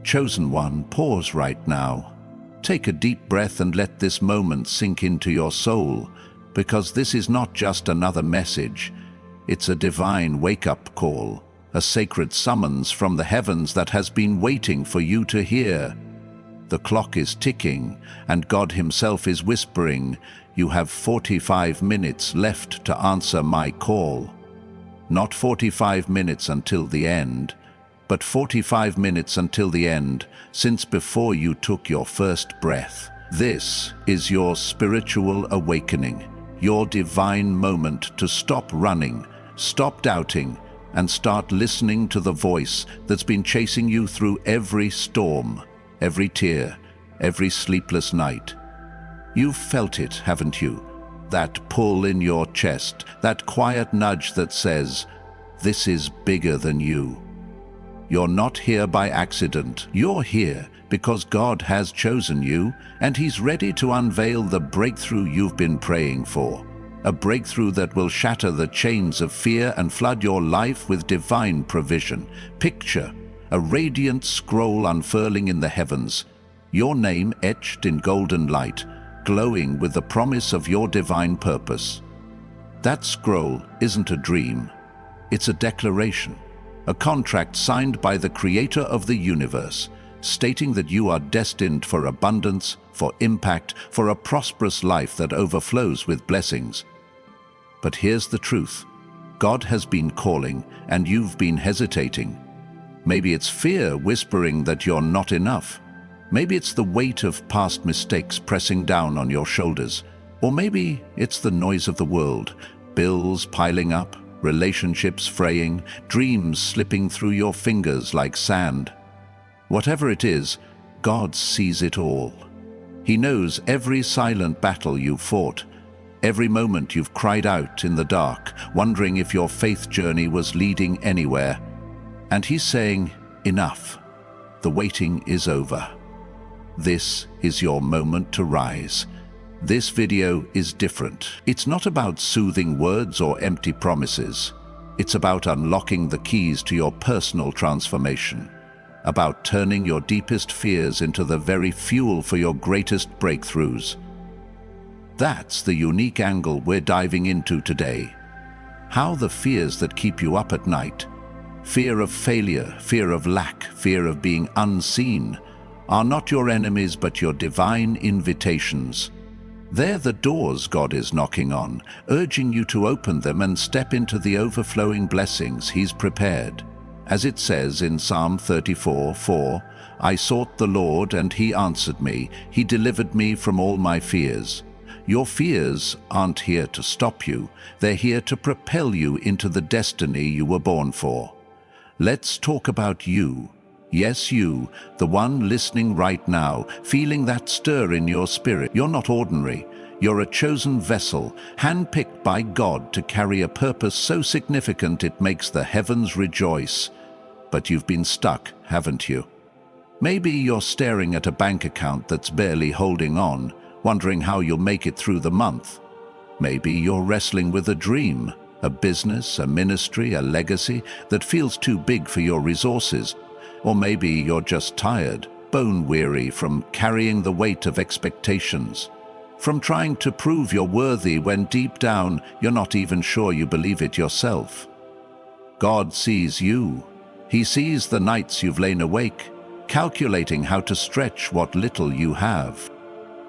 Chosen one, pause right now. Take a deep breath and let this moment sink into your soul, because this is not just another message. It's a divine wake-up call, a sacred summons from the heavens that has been waiting for you to hear. The clock is ticking, and God Himself is whispering, "You have 45 minutes left to answer my call." Not 45 minutes until the end, but 45 minutes until the end, since before you took your first breath. This is your spiritual awakening, your divine moment to stop running, stop doubting, and start listening to the voice that's been chasing you through every storm, every tear, every sleepless night. You've felt it, haven't you? That pull in your chest, that quiet nudge that says, "This is bigger than you." You're not here by accident. You're here because God has chosen you, and He's ready to unveil the breakthrough you've been praying for. A breakthrough that will shatter the chains of fear and flood your life with divine provision. Picture a radiant scroll unfurling in the heavens, your name etched in golden light, glowing with the promise of your divine purpose. That scroll isn't a dream. It's a declaration, a contract signed by the Creator of the universe, stating that you are destined for abundance, for impact, for a prosperous life that overflows with blessings. But here's the truth. God has been calling, and you've been hesitating. Maybe it's fear whispering that you're not enough. Maybe it's the weight of past mistakes pressing down on your shoulders. Or maybe it's the noise of the world, bills piling up, relationships fraying, dreams slipping through your fingers like sand. Whatever it is, God sees it all. He knows every silent battle you've fought, every moment you've cried out in the dark, wondering if your faith journey was leading anywhere. And He's saying, "Enough. The waiting is over. This is your moment to rise." This video is different. It's not about soothing words or empty promises. It's about unlocking the keys to your personal transformation, about turning your deepest fears into the very fuel for your greatest breakthroughs. That's the unique angle we're diving into today. How the fears that keep you up at night, fear of failure, fear of lack, fear of being unseen, are not your enemies but your divine invitations. They're the doors God is knocking on, urging you to open them and step into the overflowing blessings He's prepared. As it says in Psalm 34:4, "I sought the Lord and He answered me. He delivered me from all my fears." Your fears aren't here to stop you. They're here to propel you into the destiny you were born for. Let's talk about you. Yes, you, the one listening right now, feeling that stir in your spirit. You're not ordinary. You're a chosen vessel, handpicked by God to carry a purpose so significant it makes the heavens rejoice. But you've been stuck, haven't you? Maybe you're staring at a bank account that's barely holding on, wondering how you'll make it through the month. Maybe you're wrestling with a dream, a business, a ministry, a legacy that feels too big for your resources. Or maybe you're just tired, bone-weary from carrying the weight of expectations, from trying to prove you're worthy when deep down you're not even sure you believe it yourself. God sees you. He sees the nights you've lain awake, calculating how to stretch what little you have.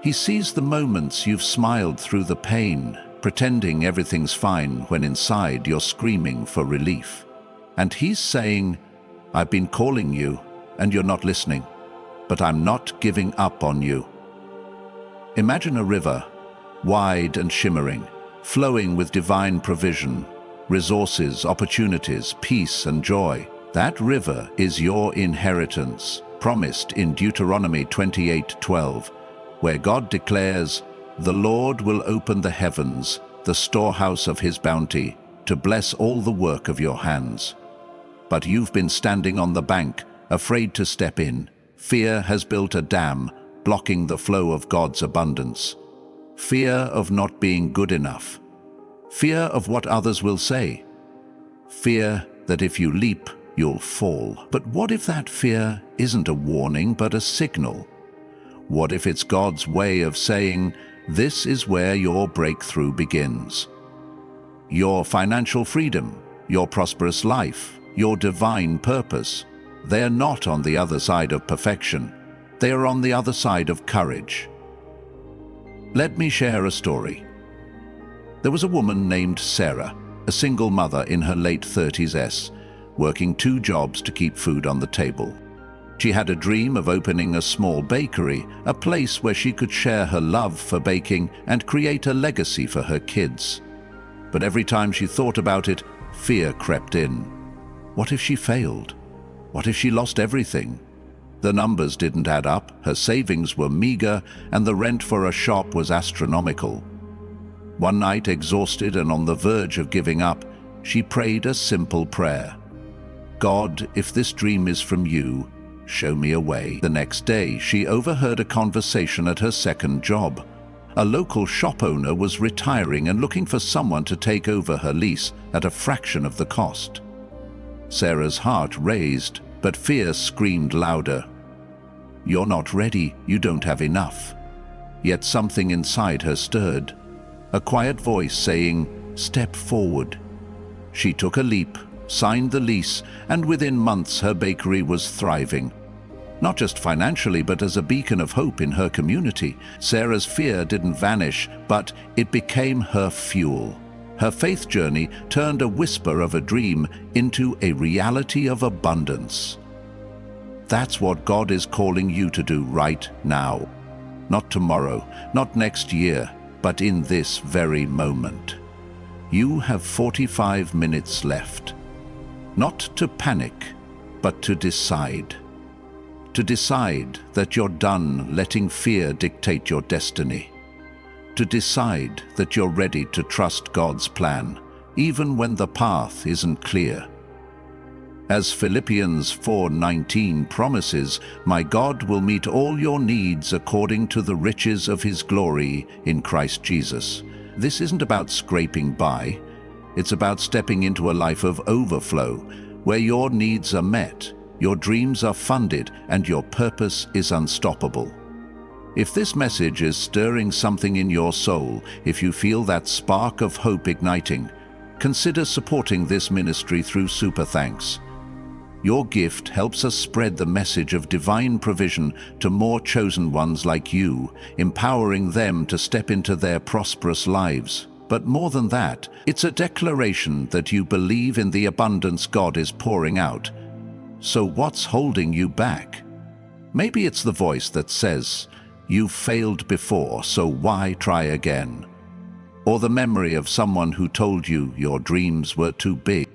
He sees the moments you've smiled through the pain, pretending everything's fine when inside you're screaming for relief. And He's saying, "I've been calling you, and you're not listening, but I'm not giving up on you." Imagine a river, wide and shimmering, flowing with divine provision, resources, opportunities, peace and joy. That river is your inheritance, promised in Deuteronomy 28:12, where God declares, "The Lord will open the heavens, the storehouse of His bounty, to bless all the work of your hands." But you've been standing on the bank, afraid to step in. Fear has built a dam, blocking the flow of God's abundance. Fear of not being good enough. Fear of what others will say. Fear that if you leap, you'll fall. But what if that fear isn't a warning but a signal? What if it's God's way of saying, this is where your breakthrough begins? Your financial freedom, your prosperous life, your divine purpose, they're not on the other side of perfection. They are on the other side of courage. Let me share a story. There was a woman named Sarah, a single mother in her late 30s, working 2 jobs to keep food on the table. She had a dream of opening a small bakery, a place where she could share her love for baking and create a legacy for her kids. But every time she thought about it, fear crept in. What if she failed? What if she lost everything? The numbers didn't add up, her savings were meager, and the rent for a shop was astronomical. One night, exhausted and on the verge of giving up, she prayed a simple prayer. God, if this dream is from you, show me a way. The next day, she overheard a conversation at her second job. A local shop owner was retiring and looking for someone to take over her lease at a fraction of the cost. Sarah's heart raised, but fear screamed louder. You're not ready, you don't have enough. Yet something inside her stirred. A quiet voice saying, step forward. She took a leap, signed the lease, and within months her bakery was thriving. Not just financially, but as a beacon of hope in her community. Sarah's fear didn't vanish, but it became her fuel. Her faith journey turned a whisper of a dream into a reality of abundance. That's what God is calling you to do right now. Not tomorrow, not next year, but in this very moment. You have 45 minutes left. Not to panic, but to decide. To decide that you're done letting fear dictate your destiny. To decide that you're ready to trust God's plan, even when the path isn't clear. As Philippians 4:19 promises, my God will meet all your needs according to the riches of his glory in Christ Jesus. This isn't about scraping by. It's about stepping into a life of overflow, where your needs are met, your dreams are funded, and your purpose is unstoppable. If this message is stirring something in your soul, if you feel that spark of hope igniting, consider supporting this ministry through Super Thanks. Your gift helps us spread the message of divine provision to more chosen ones like you, empowering them to step into their prosperous lives. But more than that, it's a declaration that you believe in the abundance God is pouring out. So what's holding you back? Maybe it's the voice that says, you've failed before, so why try again? Or the memory of someone who told you your dreams were too big.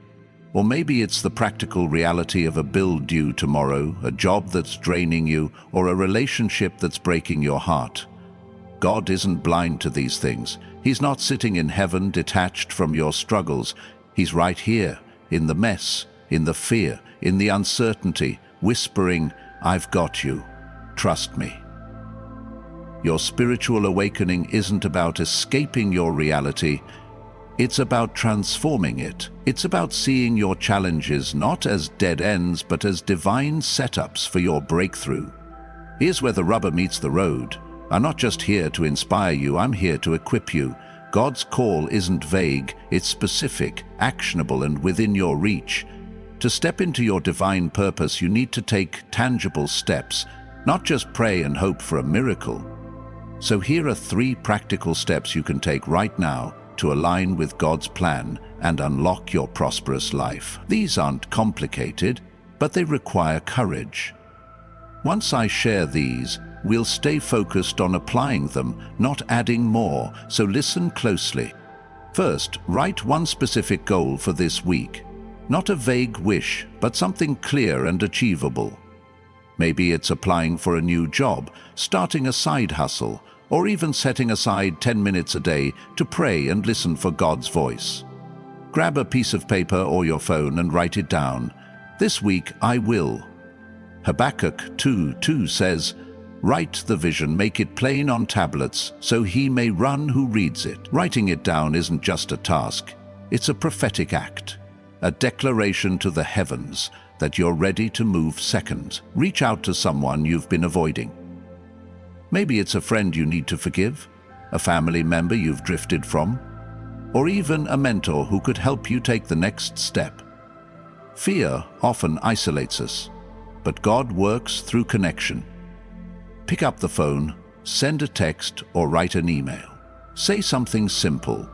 Or maybe it's the practical reality of a bill due tomorrow, a job that's draining you, or a relationship that's breaking your heart. God isn't blind to these things. He's not sitting in heaven detached from your struggles. He's right here, in the mess, in the fear, in the uncertainty, whispering, I've got you. Trust me. Your spiritual awakening isn't about escaping your reality. It's about transforming it. It's about seeing your challenges not as dead ends, but as divine setups for your breakthrough. Here's where the rubber meets the road. I'm not just here to inspire you, I'm here to equip you. God's call isn't vague, it's specific, actionable, and within your reach. To step into your divine purpose, you need to take tangible steps, not just pray and hope for a miracle. So here are 3 practical steps you can take right now to align with God's plan and unlock your prosperous life. These aren't complicated, but they require courage. Once I share these, we'll stay focused on applying them, not adding more, so listen closely. First, write one specific goal for this week. Not a vague wish, but something clear and achievable. Maybe it's applying for a new job, starting a side hustle, or even setting aside 10 minutes a day to pray and listen for God's voice. Grab a piece of paper or your phone and write it down. This week I will. Habakkuk 2:2 says, write the vision, make it plain on tablets, so he may run who reads it. Writing it down isn't just a task, it's a prophetic act, a declaration to the heavens, that you're ready to move second. Reach out to someone you've been avoiding. Maybe it's a friend you need to forgive, a family member you've drifted from, or even a mentor who could help you take the next step. Fear often isolates us, but God works through connection. Pick up the phone, send a text, or write an email. Say something simple.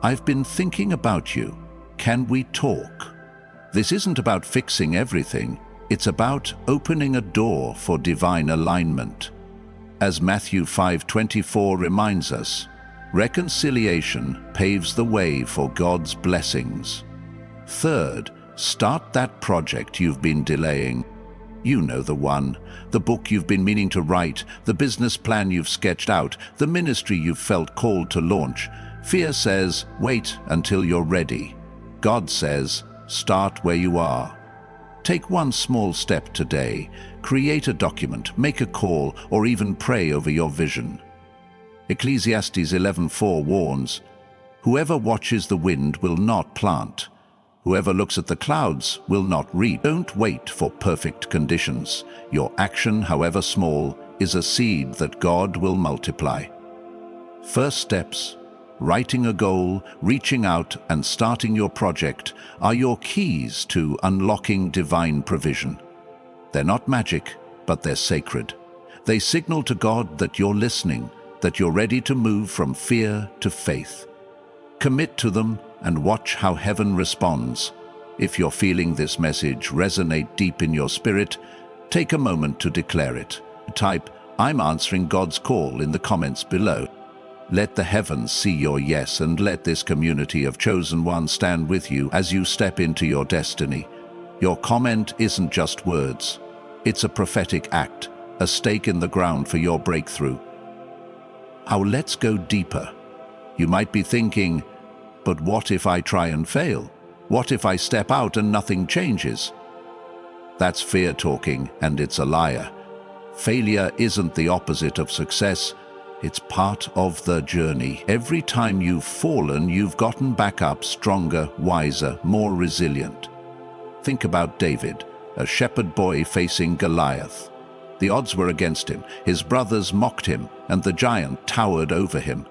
I've been thinking about you. Can we talk? This isn't about fixing everything. It's about opening a door for divine alignment. As Matthew 5:24 reminds us, reconciliation paves the way for God's blessings. Third, start that project you've been delaying. You know the one. The book you've been meaning to write, the business plan you've sketched out, the ministry you've felt called to launch. Fear says, wait until you're ready. God says, start where you are. Take one small step today. Create a document, make a call, or even pray over your vision. Ecclesiastes 11:4 warns, whoever watches the wind will not plant. Whoever looks at the clouds will not reap. Don't wait for perfect conditions. Your action, however small, is a seed that God will multiply. First steps, writing a goal, reaching out, and starting your project are your keys to unlocking divine provision. They're not magic, but they're sacred. They signal to God that you're listening, that you're ready to move from fear to faith. Commit to them and watch how heaven responds. If you're feeling this message resonate deep in your spirit, take a moment to declare it. Type, I'm answering God's call in the comments below. Let the heavens see your yes, and let this community of chosen ones stand with you as you step into your destiny. Your comment isn't just words. It's a prophetic act, a stake in the ground for your breakthrough. Now let's go deeper. You might be thinking, but what if I try and fail? What if I step out and nothing changes? That's fear talking, and it's a liar. Failure isn't the opposite of success. It's part of the journey. Every time you've fallen, you've gotten back up stronger, wiser, more resilient. Think about David, a shepherd boy facing Goliath. The odds were against him. His brothers mocked him, and the giant towered over him.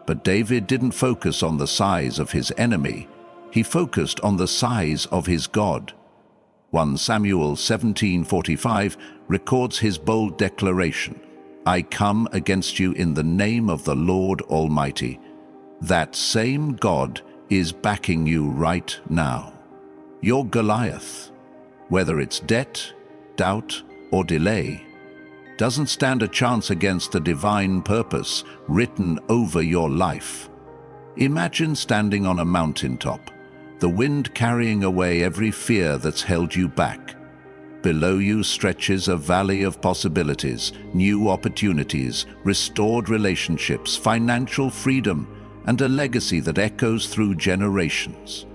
But David didn't focus on the size of his enemy. He focused on the size of his God. 1 Samuel 17:45 records his bold declaration, I come against you in the name of the Lord Almighty. That same God is backing you right now. Your Goliath, whether it's debt, doubt, or delay, doesn't stand a chance against the divine purpose written over your life. Imagine standing on a mountaintop, the wind carrying away every fear that's held you back. Below you stretches a valley of possibilities, new opportunities, restored relationships, financial freedom, and a legacy that echoes through generations.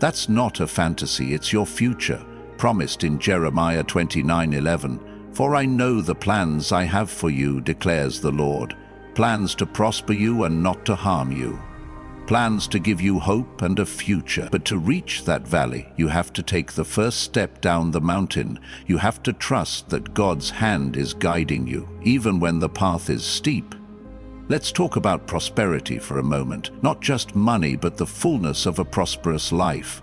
That's not a fantasy, it's your future, promised in Jeremiah 29:11. For I know the plans I have for you, declares the Lord, plans to prosper you and not to harm you, plans to give you hope and a future. But to reach that valley, you have to take the first step down the mountain. You have to trust that God's hand is guiding you, even when the path is steep. Let's talk about prosperity for a moment, not just money, but the fullness of a prosperous life.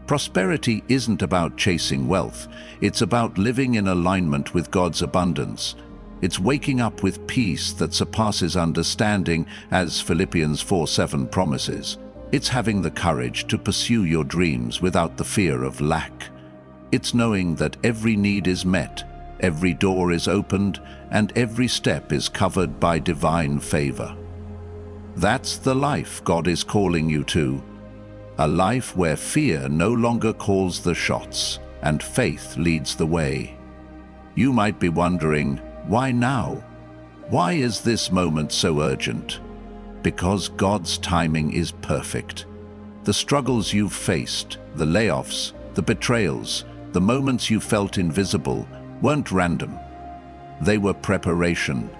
Prosperity isn't about chasing wealth. It's about living in alignment with God's abundance. It's waking up with peace that surpasses understanding, as Philippians 4:7 promises. It's having the courage to pursue your dreams without the fear of lack. It's knowing that every need is met, every door is opened, and every step is covered by divine favor. That's the life God is calling you to. A life where fear no longer calls the shots and faith leads the way. You might be wondering, why now? Why is this moment so urgent? Because God's timing is perfect. The struggles you've faced, the layoffs, the betrayals, the moments you felt invisible, weren't random. They were preparation.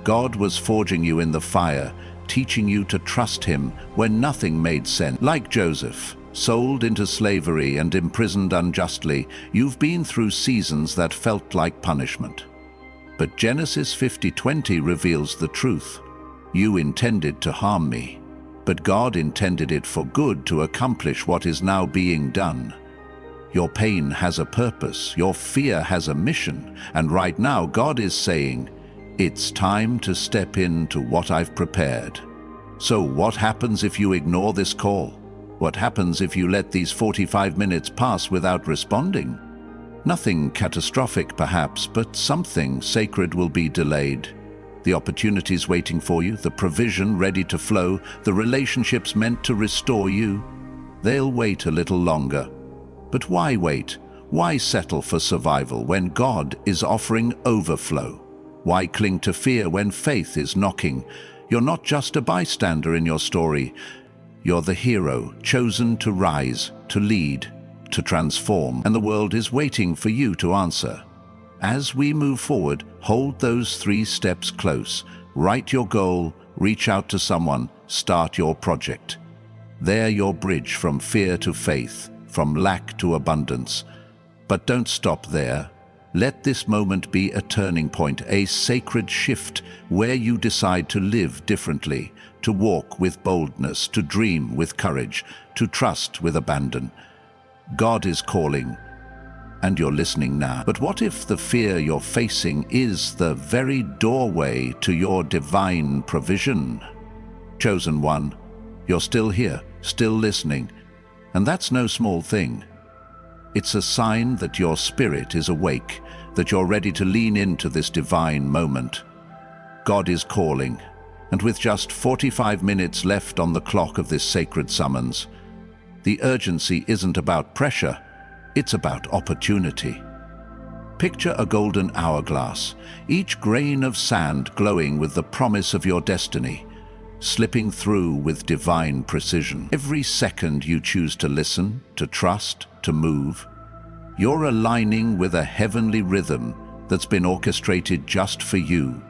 God was forging you in the fire, teaching you to trust Him when nothing made sense. Like Joseph, sold into slavery and imprisoned unjustly. You've been through seasons that felt like punishment. But Genesis 50:20 reveals the truth. You intended to harm me, but God intended it for good to accomplish what is now being done. Your pain has a purpose, your fear has a mission, and right now God is saying, it's time to step into what I've prepared. So what happens if you ignore this call? What happens if you let these 45 minutes pass without responding? Nothing catastrophic perhaps, but something sacred will be delayed. The opportunities waiting for you, the provision ready to flow, the relationships meant to restore you, they'll wait a little longer. But why wait? Why settle for survival when God is offering overflow? Why cling to fear when faith is knocking? You're not just a bystander in your story. You're the hero, chosen to rise, to lead, to transform, and the world is waiting for you to answer. As we move forward, hold those 3 steps close. Write your goal, reach out to someone, start your project. They're your bridge from fear to faith, from lack to abundance. But don't stop there. Let this moment be a turning point, a sacred shift where you decide to live differently, to walk with boldness, to dream with courage, to trust with abandon. God is calling, and you're listening now. But what if the fear you're facing is the very doorway to your divine provision? Chosen one, you're still here, still listening, and that's no small thing. It's a sign that your spirit is awake, that you're ready to lean into this divine moment. God is calling, and with just 45 minutes left on the clock of this sacred summons, the urgency isn't about pressure, it's about opportunity. Picture a golden hourglass, each grain of sand glowing with the promise of your destiny, slipping through with divine precision. Every second you choose to listen, to trust, to move, you're aligning with a heavenly rhythm that's been orchestrated just for you.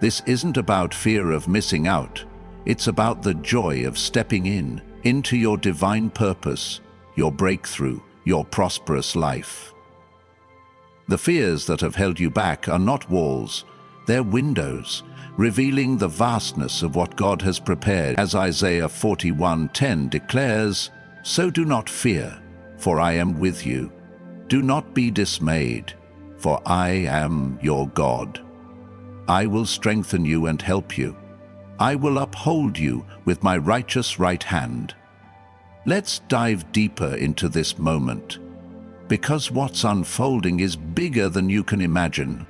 This isn't about fear of missing out. It's about the joy of stepping into your divine purpose, your breakthrough, your prosperous life. The fears that have held you back are not walls, they're windows, revealing the vastness of what God has prepared. As Isaiah 41:10 declares, "So do not fear, for I am with you. Do not be dismayed, for I am your God. I will strengthen you and help you. I will uphold you with my righteous right hand." Let's dive deeper into this moment, because what's unfolding is bigger than you can imagine.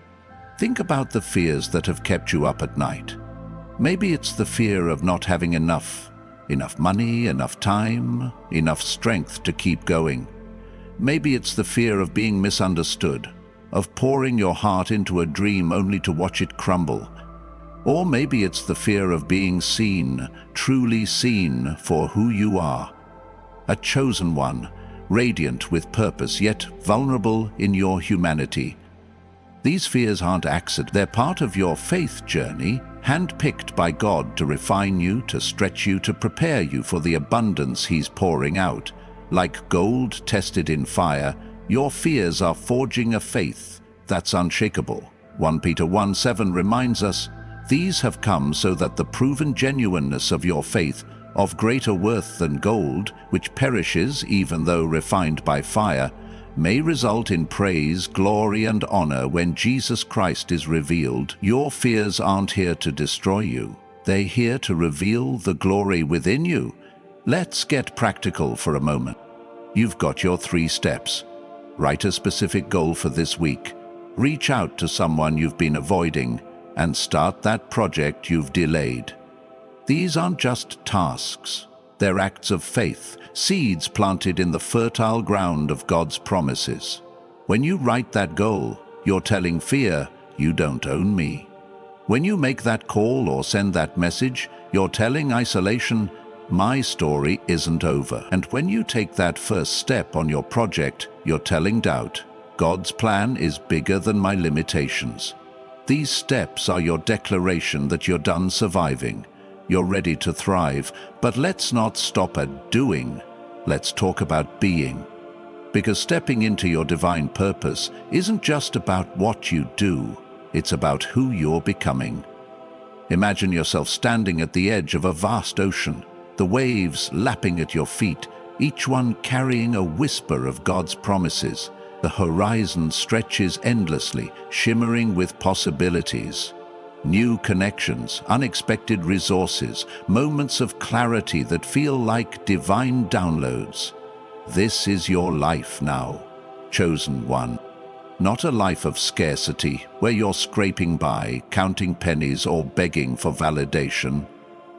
Think about the fears that have kept you up at night. Maybe it's the fear of not having enough money, enough time, enough strength to keep going. Maybe it's the fear of being misunderstood, of pouring your heart into a dream only to watch it crumble. Or maybe it's the fear of being seen, truly seen for who you are. A chosen one, radiant with purpose, yet vulnerable in your humanity. These fears aren't accidents. They're part of your faith journey, handpicked by God to refine you, to stretch you, to prepare you for the abundance He's pouring out. Like gold tested in fire, your fears are forging a faith that's unshakable. 1 Peter 1:7 reminds us, "These have come so that the proven genuineness of your faith, of greater worth than gold, which perishes even though refined by fire, may result in praise, glory, and honor when Jesus Christ is revealed." Your fears aren't here to destroy you. They're here to reveal the glory within you. Let's get practical for a moment. You've got your 3 steps. Write a specific goal for this week. Reach out to someone you've been avoiding and start that project you've delayed. These aren't just tasks. They're acts of faith, seeds planted in the fertile ground of God's promises. When you write that goal, you're telling fear, "You don't own me." When you make that call or send that message, you're telling isolation, "My story isn't over." And when you take that first step on your project, you're telling doubt, "God's plan is bigger than my limitations." These steps are your declaration that you're done surviving. You're ready to thrive, but let's not stop at doing. let's talk about being. Because stepping into your divine purpose isn't just about what you do, it's about who you're becoming. Imagine yourself standing at the edge of a vast ocean, the waves lapping at your feet, each one carrying a whisper of God's promises. The horizon stretches endlessly, shimmering with possibilities. New connections, unexpected resources, moments of clarity that feel like divine downloads. This is your life now, chosen one. Not a life of scarcity, where you're scraping by, counting pennies or begging for validation.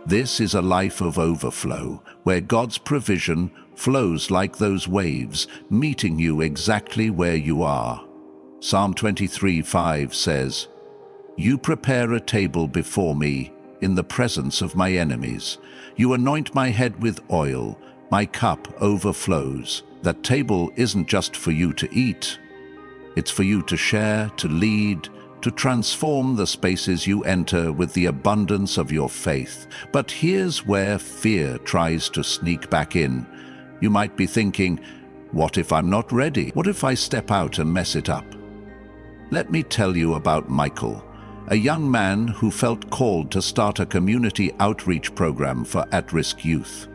This is a life of overflow, where God's provision flows like those waves, meeting you exactly where you are. Psalm 23:5 says, "You prepare a table before me in the presence of my enemies. You anoint my head with oil, my cup overflows." That table isn't just for you to eat. It's for you to share, to lead, to transform the spaces you enter with the abundance of your faith. But here's where fear tries to sneak back in. You might be thinking, what if I'm not ready? What if I step out and mess it up? Let me tell you about Michael, a young man who felt called to start a community outreach program for at-risk youth.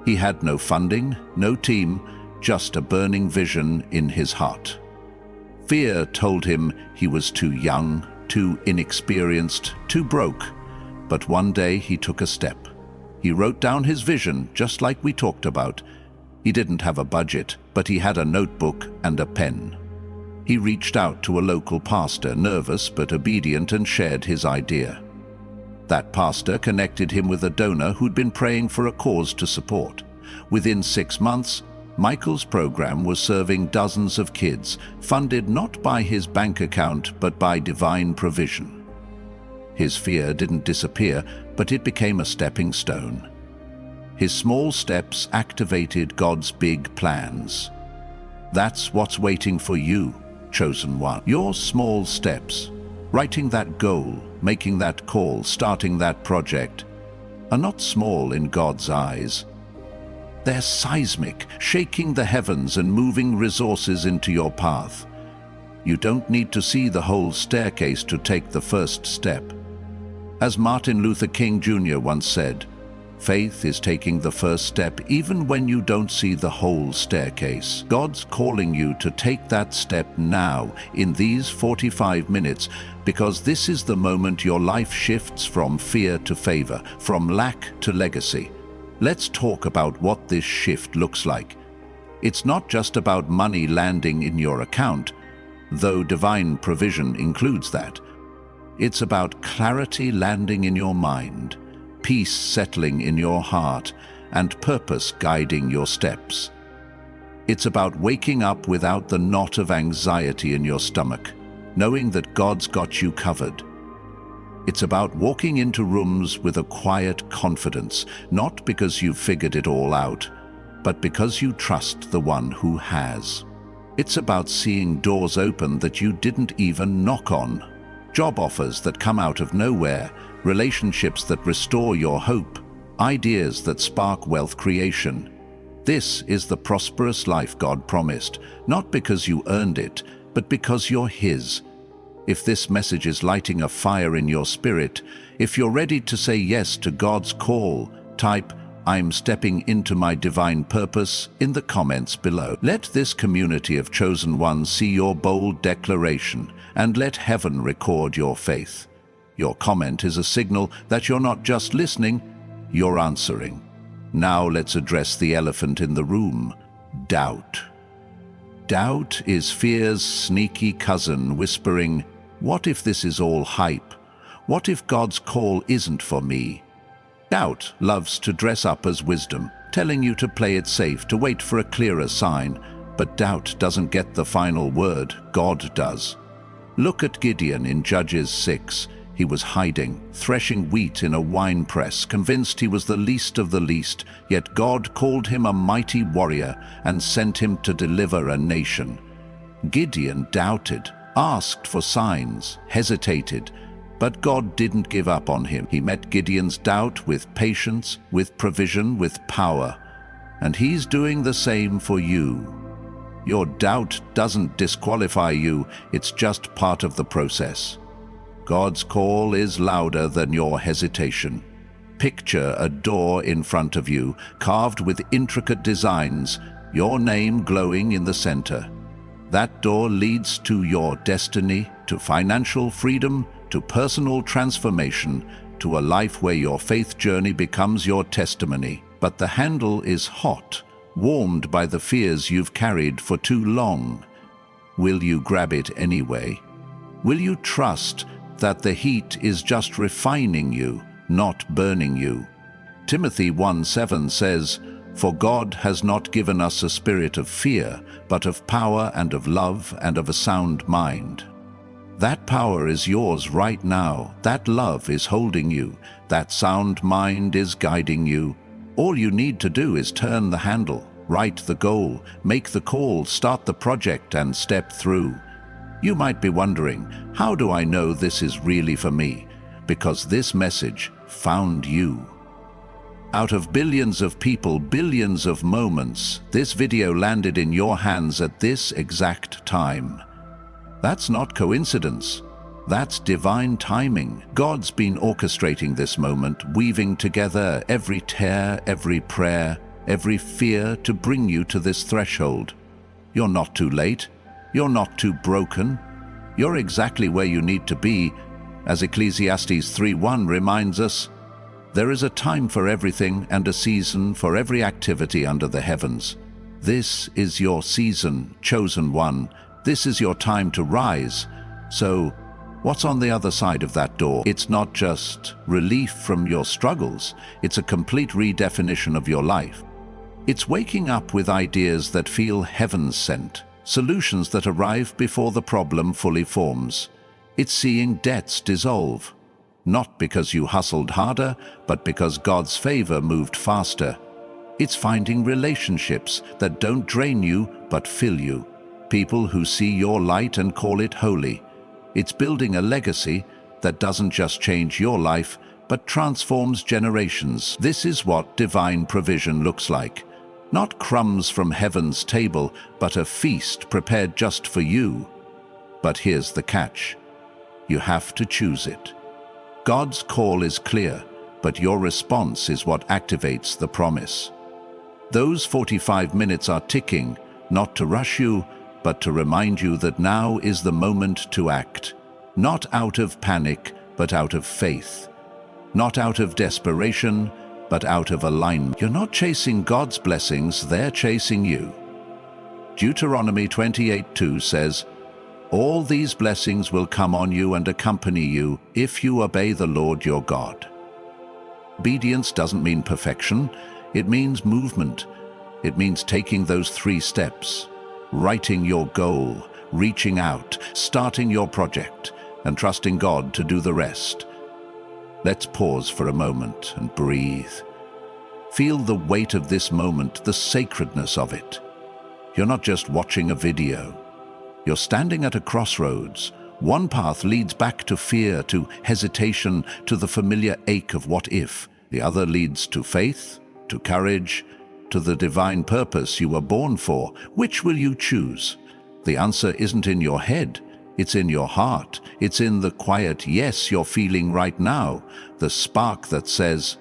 He had no funding, no team, just a burning vision in his heart. Fear told him he was too young, too inexperienced, too broke. But one day he took a step. He wrote down his vision, just like we talked about. He didn't have a budget, but he had a notebook and a pen. He reached out to a local pastor, nervous but obedient, and shared his idea. That pastor connected him with a donor who'd been praying for a cause to support. Within 6 months, Michael's program was serving dozens of kids, funded not by his bank account, but by divine provision. His fear didn't disappear, but it became a stepping stone. His small steps activated God's big plans. That's what's waiting for you, chosen one. Your small steps, writing that goal, making that call, starting that project, are not small in God's eyes. They're seismic, shaking the heavens and moving resources into your path. You don't need to see the whole staircase to take the first step. As Martin Luther King Jr. once said, faith is taking the first step even when you don't see the whole staircase. God's calling you to take that step now, in these 45 minutes, because this is the moment your life shifts from fear to favor, from lack to legacy. Let's talk about what this shift looks like. It's not just about money landing in your account, though divine provision includes that. It's about clarity landing in your mind, peace settling in your heart, and purpose guiding your steps. It's about waking up without the knot of anxiety in your stomach, knowing that God's got you covered. It's about walking into rooms with a quiet confidence, not because you've figured it all out, but because you trust the one who has. It's about seeing doors open that you didn't even knock on, job offers that come out of nowhere, relationships that restore your hope, ideas that spark wealth creation. This is the prosperous life God promised, not because you earned it, but because you're His. If this message is lighting a fire in your spirit, if you're ready to say yes to God's call, type, "I'm stepping into my divine purpose" in the comments below. Let this community of chosen ones see your bold declaration, and let heaven record your faith. Your comment is a signal that you're not just listening, you're answering. Now let's address the elephant in the room: doubt. Doubt is fear's sneaky cousin, whispering, "What if this is all hype? What if God's call isn't for me?" Doubt loves to dress up as wisdom, telling you to play it safe, to wait for a clearer sign. But doubt doesn't get the final word, God does. Look at Gideon in Judges 6. He was hiding, threshing wheat in a winepress, convinced he was the least of the least, yet God called him a mighty warrior and sent him to deliver a nation. Gideon doubted, asked for signs, hesitated, but God didn't give up on him. He met Gideon's doubt with patience, with provision, with power. and He's doing the same for you. Your doubt doesn't disqualify you, it's just part of the process. God's call is louder than your hesitation. Picture a door in front of you, carved with intricate designs, your name glowing in the center. That door leads to your destiny, to financial freedom, to personal transformation, to a life where your faith journey becomes your testimony. But the handle is hot, warmed by the fears you've carried for too long. Will you grab it anyway? Will you trust that the heat is just refining you, not burning you? Timothy 1:7 says, "For God has not given us a spirit of fear, but of power and of love and of a sound mind." That power is yours right now. That love is holding you. That sound mind is guiding you. All you need to do is turn the handle, write the goal, make the call, start the project, and step through. You might be wondering, how do I know this is really for me? Because this message found you. Out of billions of people, billions of moments, this video landed in your hands at this exact time. That's not coincidence. That's divine timing. God's been orchestrating this moment, weaving together every tear, every prayer, every fear to bring you to this threshold. You're not too late. You're not too broken. You're exactly where you need to be. As Ecclesiastes 3:1 reminds us, there is a time for everything and a season for every activity under the heavens. This is your season, chosen one. This is your time to rise. So, what's on the other side of that door? It's not just relief from your struggles. It's a complete redefinition of your life. It's waking up with ideas that feel heaven-sent, solutions that arrive before the problem fully forms. It's seeing debts dissolve, not because you hustled harder, but because God's favor moved faster. It's finding relationships that don't drain you, but fill you. People who see your light and call it holy. It's building a legacy that doesn't just change your life, but transforms generations. This is what divine provision looks like. Not crumbs from heaven's table, but a feast prepared just for you. But here's the catch. You have to choose it. God's call is clear, but your response is what activates the promise. Those 45 minutes are ticking, not to rush you, but to remind you that now is the moment to act. Not out of panic, but out of faith. Not out of desperation, but out of alignment. You're not chasing God's blessings, they're chasing you. Deuteronomy 28:2 says, "All these blessings will come on you and accompany you if you obey the Lord your God." Obedience doesn't mean perfection, it means movement. It means taking those 3 steps. Writing your goal, reaching out, starting your project, and trusting God to do the rest. Let's pause for a moment and breathe. Feel the weight of this moment, the sacredness of it. You're not just watching a video. You're standing at a crossroads. One path leads back to fear, to hesitation, to the familiar ache of what if. The other leads to faith, to courage, to the divine purpose you were born for. Which will you choose? The answer isn't in your head, it's in your heart. It's in the quiet yes you're feeling right now, the spark that says,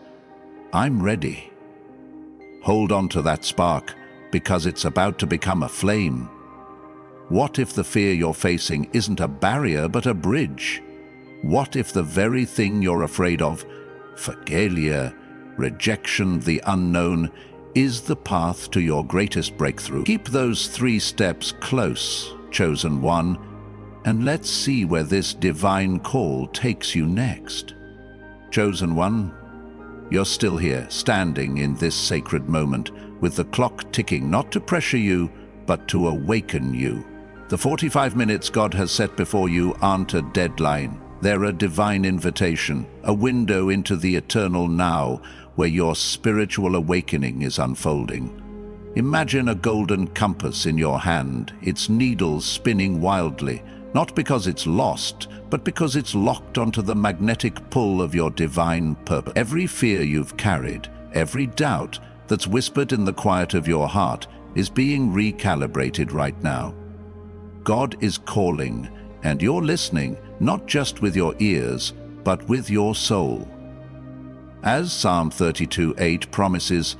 "I'm ready." Hold on to that spark, because it's about to become a flame. What if the fear you're facing isn't a barrier but a bridge? What if the very thing you're afraid of, failure, rejection, the unknown, is the path to your greatest breakthrough? Keep those 3 steps close, chosen one, and let's see where this divine call takes you next. Chosen one, you're still here, standing in this sacred moment, with the clock ticking, not to pressure you, but to awaken you. The 45 minutes God has set before you aren't a deadline. They're a divine invitation, a window into the eternal now, where your spiritual awakening is unfolding. Imagine a golden compass in your hand, its needles spinning wildly, not because it's lost, but because it's locked onto the magnetic pull of your divine purpose. Every fear you've carried, every doubt, that's whispered in the quiet of your heart is being recalibrated right now. God is calling, and you're listening, not just with your ears, but with your soul. As Psalm 32:8 promises,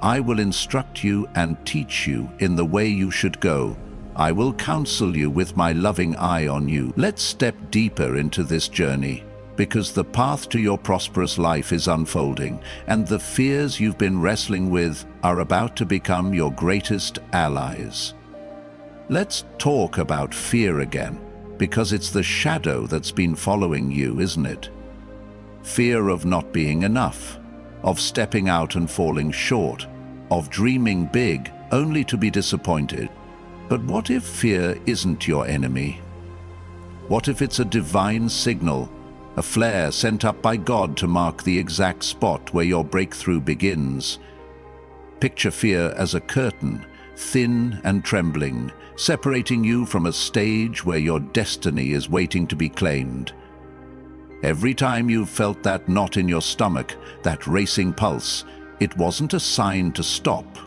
I will instruct you and teach you in the way you should go. I will counsel you with my loving eye on you. Let's step deeper into this journey, because the path to your prosperous life is unfolding, and the fears you've been wrestling with are about to become your greatest allies. Let's talk about fear again, because it's the shadow that's been following you, isn't it? Fear of not being enough, of stepping out and falling short, of dreaming big only to be disappointed. But what if fear isn't your enemy? What if it's a divine signal, a flare sent up by God to mark the exact spot where your breakthrough begins? Picture fear as a curtain, thin and trembling, separating you from a stage where your destiny is waiting to be claimed. Every time you've felt that knot in your stomach, that racing pulse, it wasn't a sign to stop.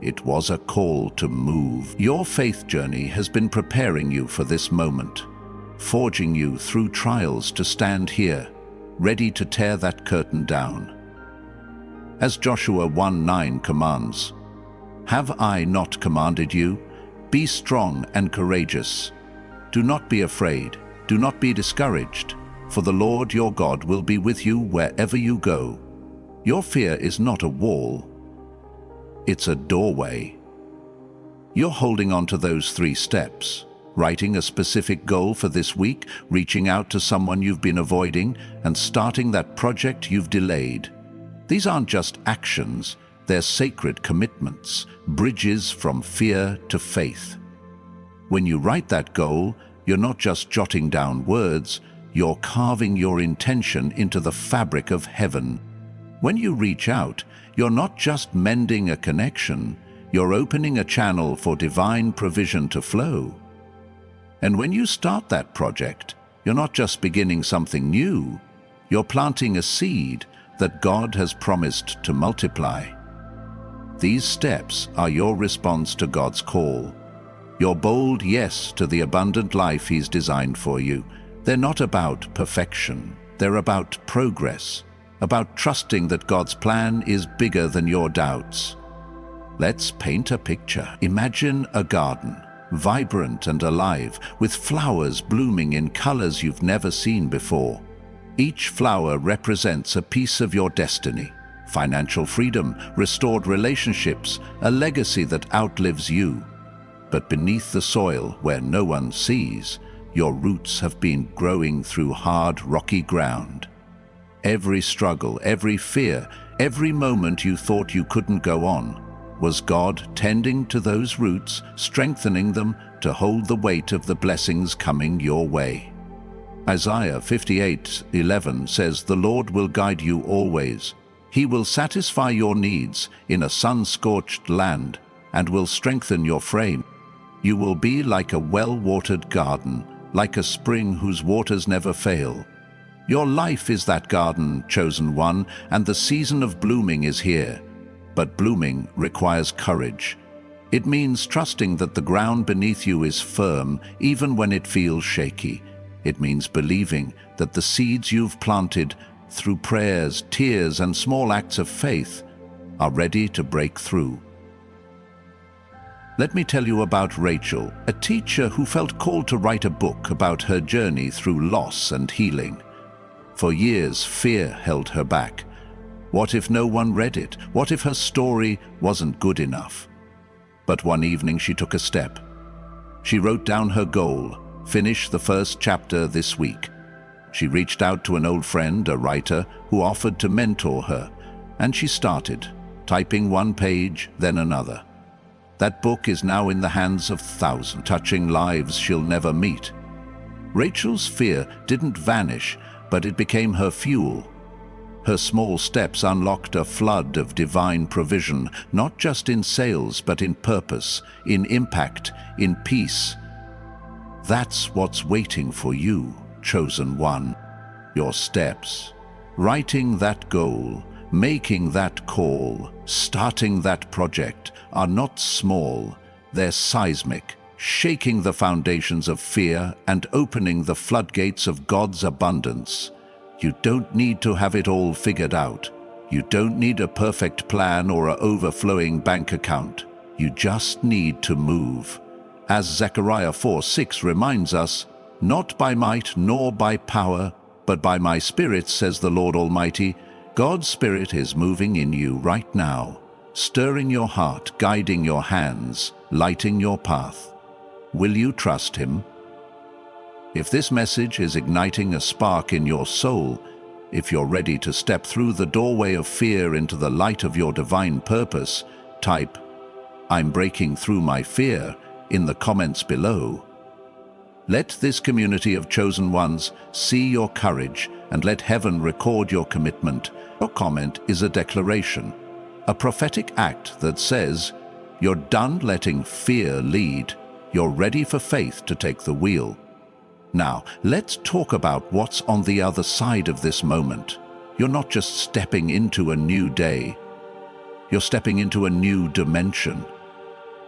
It was a call to move. Your faith journey has been preparing you for this moment, forging you through trials to stand here, ready to tear that curtain down. As Joshua 1:9 commands, "Have I not commanded you? Be strong and courageous. Do not be afraid, do not be discouraged, for the Lord your God will be with you wherever you go." Your fear is not a wall, it's a doorway. You're holding on to those 3 steps, writing a specific goal for this week, reaching out to someone you've been avoiding, and starting that project you've delayed. These aren't just actions, they're sacred commitments, bridges from fear to faith. When you write that goal, you're not just jotting down words, you're carving your intention into the fabric of heaven. When you reach out, you're not just mending a connection, you're opening a channel for divine provision to flow. And when you start that project, you're not just beginning something new, you're planting a seed that God has promised to multiply. These steps are your response to God's call, your bold yes to the abundant life He's designed for you. They're not about perfection, they're about progress, about trusting that God's plan is bigger than your doubts. Let's paint a picture. Imagine a garden, vibrant and alive, with flowers blooming in colors you've never seen before. Each flower represents a piece of your destiny: financial freedom, restored relationships, a legacy that outlives you. But beneath the soil, where no one sees, your roots have been growing through hard, rocky ground. Every struggle, every fear, every moment you thought you couldn't go on, was God tending to those roots, strengthening them to hold the weight of the blessings coming your way. Isaiah 58:11 says, "The Lord will guide you always. He will satisfy your needs in a sun-scorched land and will strengthen your frame. You will be like a well-watered garden, like a spring whose waters never fail." Your life is that garden, chosen one, and the season of blooming is here. But blooming requires courage. It means trusting that the ground beneath you is firm, even when it feels shaky. It means believing that the seeds you've planted, through prayers, tears, and small acts of faith, are ready to break through. Let me tell you about Rachel, a teacher who felt called to write a book about her journey through loss and healing. For years, fear held her back. What if no one read it? What if her story wasn't good enough? But one evening she took a step. She wrote down her goal: finish the first chapter this week. She reached out to an old friend, a writer, who offered to mentor her, and she started, typing one page, then another. That book is now in the hands of thousands, touching lives she'll never meet. Rachel's fear didn't vanish, but it became her fuel. Her small steps unlocked a flood of divine provision, not just in sales, but in purpose, in impact, in peace. That's what's waiting for you, chosen one. Your steps. Writing that goal, making that call, starting that project, are not small. They're seismic, shaking the foundations of fear and opening the floodgates of God's abundance. You don't need to have it all figured out. You don't need a perfect plan or an overflowing bank account. You just need to move. As Zechariah 4:6 reminds us, "Not by might nor by power, but by my Spirit, says the Lord Almighty." God's Spirit is moving in you right now, stirring your heart, guiding your hands, lighting your path. Will you trust Him? If this message is igniting a spark in your soul, if you're ready to step through the doorway of fear into the light of your divine purpose, type, "I'm breaking through my fear," in the comments below. Let this community of chosen ones see your courage and let heaven record your commitment. Your comment is a declaration, a prophetic act that says, you're done letting fear lead. You're ready for faith to take the wheel. Now, let's talk about what's on the other side of this moment. You're not just stepping into a new day. You're stepping into a new dimension.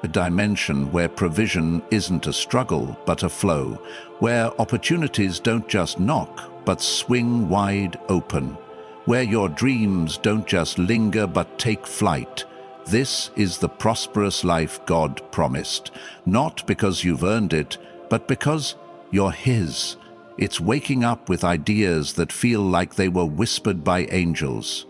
A dimension where provision isn't a struggle, but a flow. Where opportunities don't just knock, but swing wide open. Where your dreams don't just linger, but take flight. This is the prosperous life God promised. Not because you've earned it, but because you're His. It's waking up with ideas that feel like they were whispered by angels.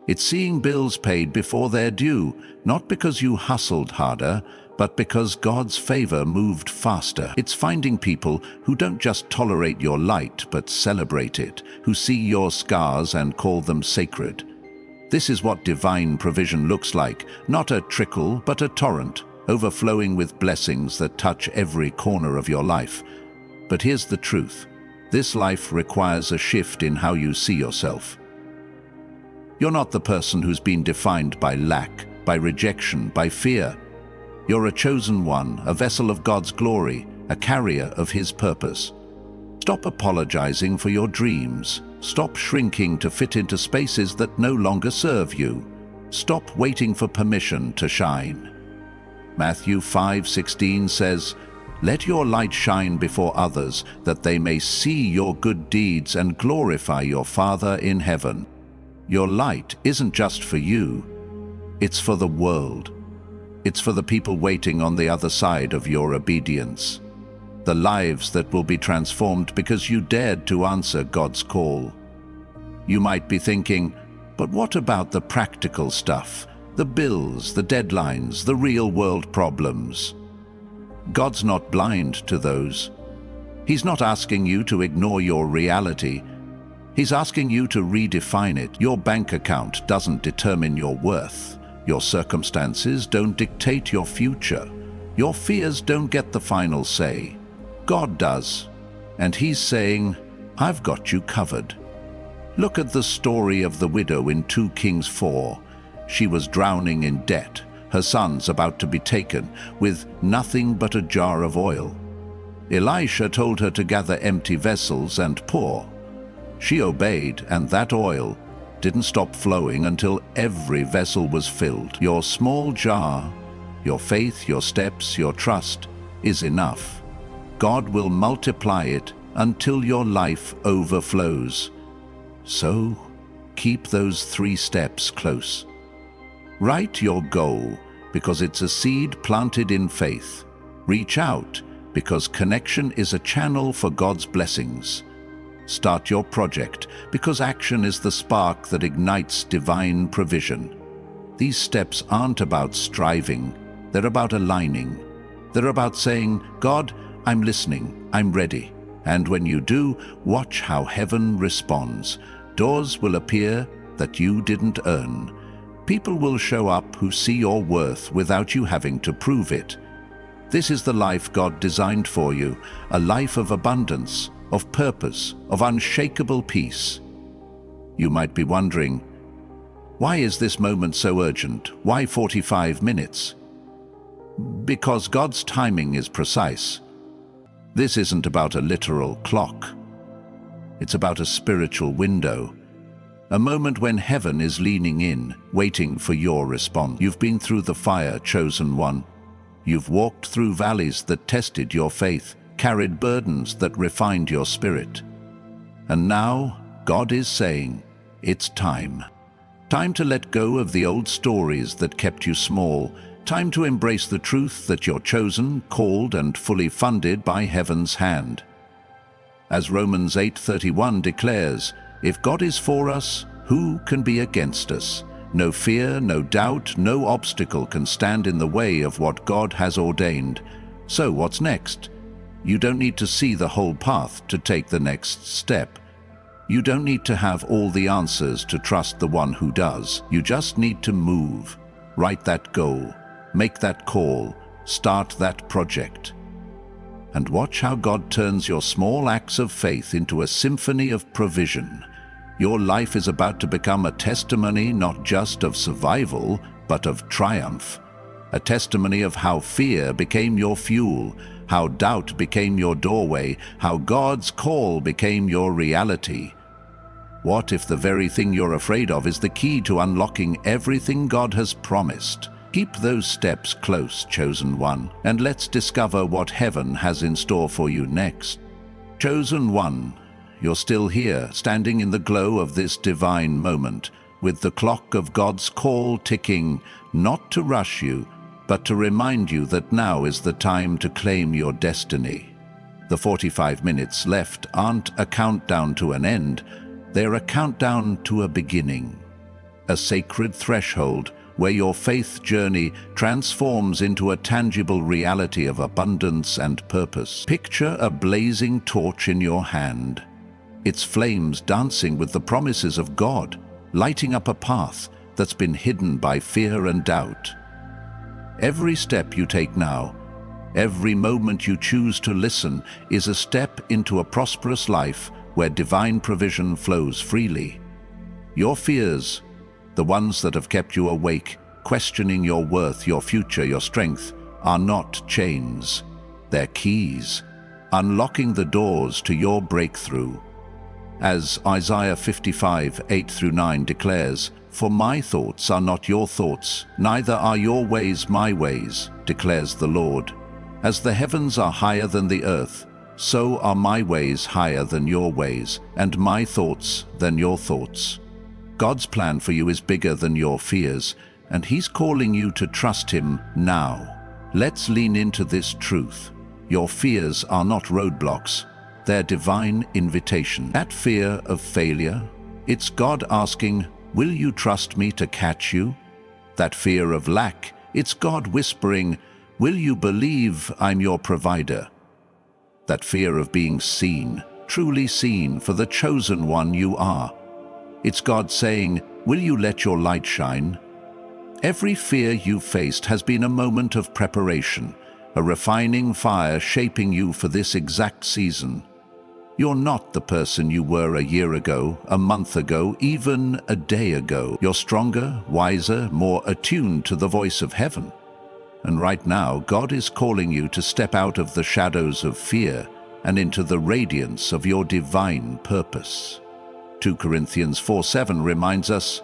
It's seeing bills paid before they're due, not because you hustled harder, but because God's favor moved faster. It's finding people who don't just tolerate your light, but celebrate it, who see your scars and call them sacred. This is what divine provision looks like, not a trickle, but a torrent, overflowing with blessings that touch every corner of your life. But here's the truth. This life requires a shift in how you see yourself. You're not the person who's been defined by lack, by rejection, by fear. You're a chosen one, a vessel of God's glory, a carrier of His purpose. Stop apologizing for your dreams. Stop shrinking to fit into spaces that no longer serve you. Stop waiting for permission to shine. Matthew 5:16 says, "Let your light shine before others, that they may see your good deeds and glorify your Father in heaven." Your light isn't just for you. It's for the world. It's for the people waiting on the other side of your obedience. The lives that will be transformed because you dared to answer God's call. You might be thinking, but what about the practical stuff? The bills, the deadlines, the real-world problems? God's not blind to those. He's not asking you to ignore your reality. He's asking you to redefine it. Your bank account doesn't determine your worth. Your circumstances don't dictate your future. Your fears don't get the final say. God does. And He's saying, I've got you covered. Look at the story of the widow in 2 Kings 4. She was drowning in debt, her sons about to be taken, with nothing but a jar of oil. Elisha told her to gather empty vessels and pour. She obeyed, and that oil didn't stop flowing until every vessel was filled. Your small jar, your faith, your steps, your trust is enough. God will multiply it until your life overflows. So, keep those 3 steps close. Write your goal because it's a seed planted in faith. Reach out because connection is a channel for God's blessings. Start your project because action is the spark that ignites divine provision. These steps aren't about striving, they're about aligning. They're about saying, God, I'm listening, I'm ready. And when you do, watch how heaven responds. Doors will appear that you didn't earn. People will show up who see your worth without you having to prove it. This is the life God designed for you, a life of abundance, of purpose, of unshakable peace. You might be wondering, why is this moment so urgent? Why 45 minutes? Because God's timing is precise. This isn't about a literal clock. It's about a spiritual window, A moment when heaven is leaning in, waiting for your response. You've been through the fire, chosen one. You've walked through valleys that tested your faith, carried burdens that refined your spirit. And now, God is saying, it's time. Time to let go of the old stories that kept you small. Time to embrace the truth that you're chosen, called, and fully funded by heaven's hand. As Romans 8:31 declares, if God is for us, who can be against us? No fear, no doubt, no obstacle can stand in the way of what God has ordained. So what's next? You don't need to see the whole path to take the next step. You don't need to have all the answers to trust the one who does. You just need to move, write that goal, make that call, start that project. And watch how God turns your small acts of faith into a symphony of provision. Your life is about to become a testimony not just of survival, but of triumph. A testimony of how fear became your fuel, how doubt became your doorway, how God's call became your reality. What if the very thing you're afraid of is the key to unlocking everything God has promised? Keep those steps close, chosen one, and let's discover what heaven has in store for you next. Chosen one, you're still here, standing in the glow of this divine moment, with the clock of God's call ticking, not to rush you, but to remind you that now is the time to claim your destiny. The 45 minutes left aren't a countdown to an end, they're a countdown to a beginning. A sacred threshold where your faith journey transforms into a tangible reality of abundance and purpose. Picture a blazing torch in your hand, its flames dancing with the promises of God, lighting up a path that's been hidden by fear and doubt. Every step you take now, every moment you choose to listen, is a step into a prosperous life where divine provision flows freely. Your fears, the ones that have kept you awake, questioning your worth, your future, your strength, are not chains. They're keys, unlocking the doors to your breakthrough. As Isaiah 55:8-9 declares, "For my thoughts are not your thoughts, neither are your ways my ways, declares the Lord. As the heavens are higher than the earth, so are my ways higher than your ways, and my thoughts than your thoughts." God's plan for you is bigger than your fears, and He's calling you to trust Him now. Let's lean into this truth. Your fears are not roadblocks, they're divine invitation. That fear of failure, it's God asking, "Will you trust me to catch you?" That fear of lack, it's God whispering, "Will you believe I'm your provider?" That fear of being seen, truly seen for the chosen one you are, it's God saying, "Will you let your light shine?" Every fear you've faced has been a moment of preparation, a refining fire shaping you for this exact season. You're not the person you were a year ago, a month ago, even a day ago. You're stronger, wiser, more attuned to the voice of heaven. And right now, God is calling you to step out of the shadows of fear and into the radiance of your divine purpose. 2 Corinthians 4:7 reminds us,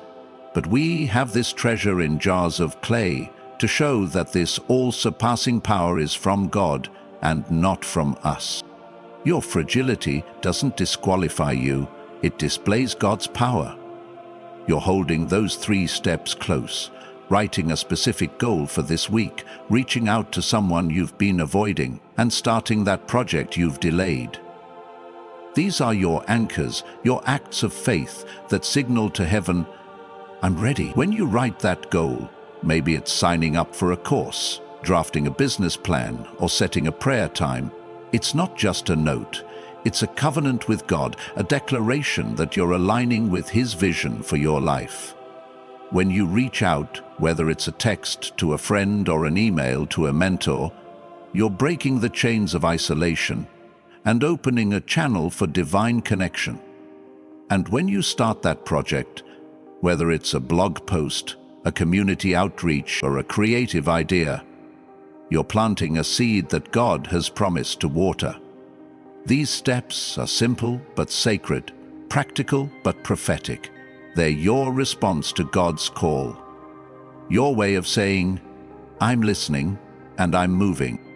"But we have this treasure in jars of clay to show that this all-surpassing power is from God and not from us." Your fragility doesn't disqualify you, it displays God's power. You're holding those 3 steps close, writing a specific goal for this week, reaching out to someone you've been avoiding, and starting that project you've delayed. These are your anchors, your acts of faith that signal to heaven, "I'm ready." When you write that goal, maybe it's signing up for a course, drafting a business plan, or setting a prayer time, it's not just a note. It's a covenant with God, a declaration that you're aligning with His vision for your life. When you reach out, whether it's a text to a friend or an email to a mentor, you're breaking the chains of isolation and opening a channel for divine connection. And when you start that project, whether it's a blog post, a community outreach, or a creative idea, you're planting a seed that God has promised to water. These steps are simple but sacred, practical but prophetic. They're your response to God's call. Your way of saying, I'm listening and I'm moving.